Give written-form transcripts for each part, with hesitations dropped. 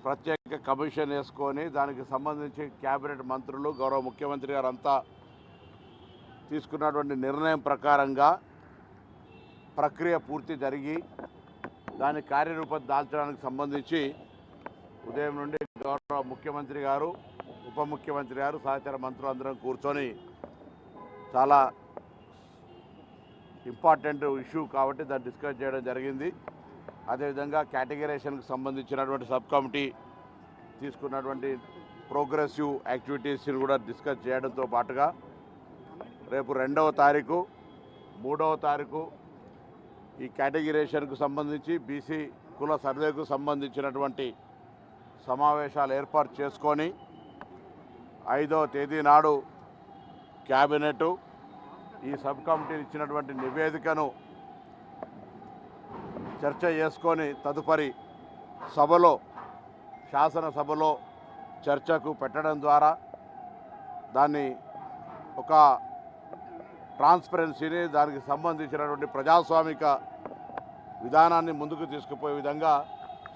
ప్రత్యేక కమిషన్ వేసుకొని దానికి సంబంధించి క్యాబినెట్ మంత్రులు గౌరవ ముఖ్యమంత్రి గారు అంతా తీసుకున్నటువంటి నిర్ణయం ప్రకారంగా ప్రక్రియ పూర్తి జరిగి దాని కార్యరూపం దాల్చడానికి సంబంధించి ఉదయం నుండి గౌరవ ముఖ్యమంత్రి గారు ఉప ముఖ్యమంత్రి గారు సహచర మంత్రులు అందరం కూర్చొని చాలా ఇంపార్టెంట్ ఇష్యూ కాబట్టి దాన్ని డిస్కస్ చేయడం జరిగింది. అదేవిధంగా కేటగిరైజేషన్కి సంబంధించినటువంటి సబ్ కమిటీ తీసుకున్నటువంటి ప్రోగ్రెసివ్ యాక్టివిటీస్ని కూడా డిస్కస్ చేయడంతో పాటుగా రేపు 2వ తారీఖు 3వ తారీఖు ఈ కేటగిరైజేషన్కు సంబంధించి బీసీ కుల సర్వేకు సంబంధించినటువంటి సమావేశాలు ఏర్పాటు చేసుకొని 5వ తేదీ నాడు క్యాబినెట్ ఈ సబ్ కమిటీలు ఇచ్చినటువంటి నివేదికను చర్చ చేసుకొని తదుపరి సభలో శాసనసభలో చర్చకు పెట్టడం ద్వారా దాన్ని ఒక ట్రాన్స్పరెన్సీని దానికి సంబంధించినటువంటి ప్రజాస్వామిక విధానాన్ని ముందుకు తీసుకుపోయే విధంగా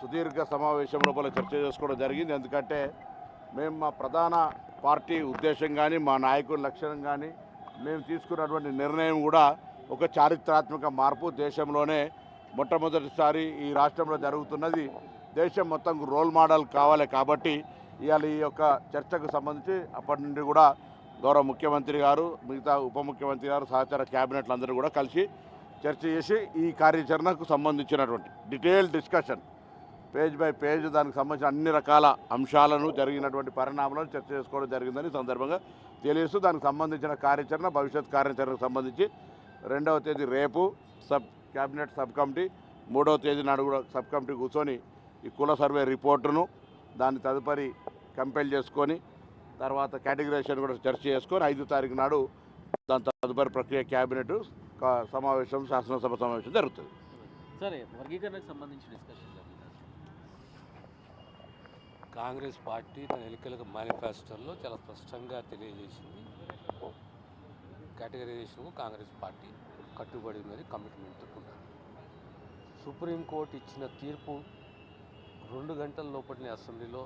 సుదీర్ఘ సమావేశం లోపల చర్చ చేసుకోవడం జరిగింది. ఎందుకంటే మేము మా ప్రధాన పార్టీ ఉద్దేశం కానీ మా నాయకుల లక్ష్యం కానీ మేము తీసుకున్నటువంటి నిర్ణయం కూడా ఒక చారిత్రాత్మక మార్పు. దేశంలోనే మొట్టమొదటిసారి ఈ రాష్ట్రంలో జరుగుతున్నది. దేశం మొత్తం రోల్ మోడల్ కావాలి కాబట్టి ఇవాళ ఈ యొక్క చర్చకు సంబంధించి అప్పటి నుండి కూడా గౌరవ ముఖ్యమంత్రి గారు మిగతా ఉప ముఖ్యమంత్రి గారు సహచర క్యాబినెట్లు అందరూ కూడా కలిసి చర్చ చేసి ఈ కార్యాచరణకు సంబంధించినటువంటి detail discussion page by page దానికి సంబంధించిన అన్ని రకాల అంశాలను జరిగినటువంటి పరిణామాలను చర్చ చేసుకోవడం జరిగిందని సందర్భంగా తెలియజేస్తూ దానికి సంబంధించిన కార్యాచరణ భవిష్యత్ కార్యాచరణకు సంబంధించి 2వ తేదీ రేపు క్యాబినెట్ సబ్ కమిటీ 3వ తేదీ నాడు కూడా సబ్ కమిటీ కూర్చొని ఈ కుల సర్వే రిపోర్టును దాన్ని తదుపరి కంపైల్ చేసుకొని తర్వాత కేటగిరైజేషన్ కూడా చర్చ చేసుకొని 5వ తారీఖు నాడు దాని తదుపరి ప్రక్రియ క్యాబినెట్ సమావేశం శాసనసభ సమావేశం జరుగుతుంది. సరే, వర్గీకరణకు సంబంధించి డిస్కషన్ కాంగ్రెస్ పార్టీ తన ఎన్నికల మేనిఫెస్టోలో చాలా స్పష్టంగా తెలియజేసింది. కేటగిరైజేషన్కు కాంగ్రెస్ పార్టీ కట్టుబడి ఉన్నది, కమిట్మెంట్ ఉన్నారు. సుప్రీంకోర్టు ఇచ్చిన తీర్పు 2 గంటల లోపలనే అసెంబ్లీలో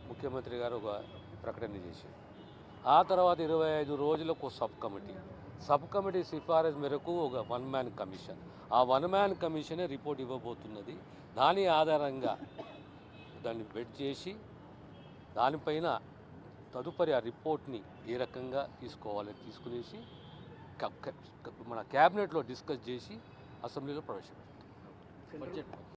ముఖ్యమంత్రి గారు ఒక ప్రకటన చేశారు. ఆ తర్వాత 25 రోజులకు సబ్ కమిటీ సిఫారసు మేరకు ఒక 1 మ్యాన్ కమిషన్, ఆ 1 మ్యాన్ కమిషనే రిపోర్ట్ ఇవ్వబోతున్నది. దాని ఆధారంగా దాన్ని బెడ్ చేసి దానిపైన తదుపరి ఆ రిపోర్ట్ని ఏ రకంగా తీసుకోవాలి తీసుకునేసి మన క్యాబినెట్లో డిస్కస్ చేసి అసెంబ్లీలో ప్రవేశపెడతాం. బడ్జెట్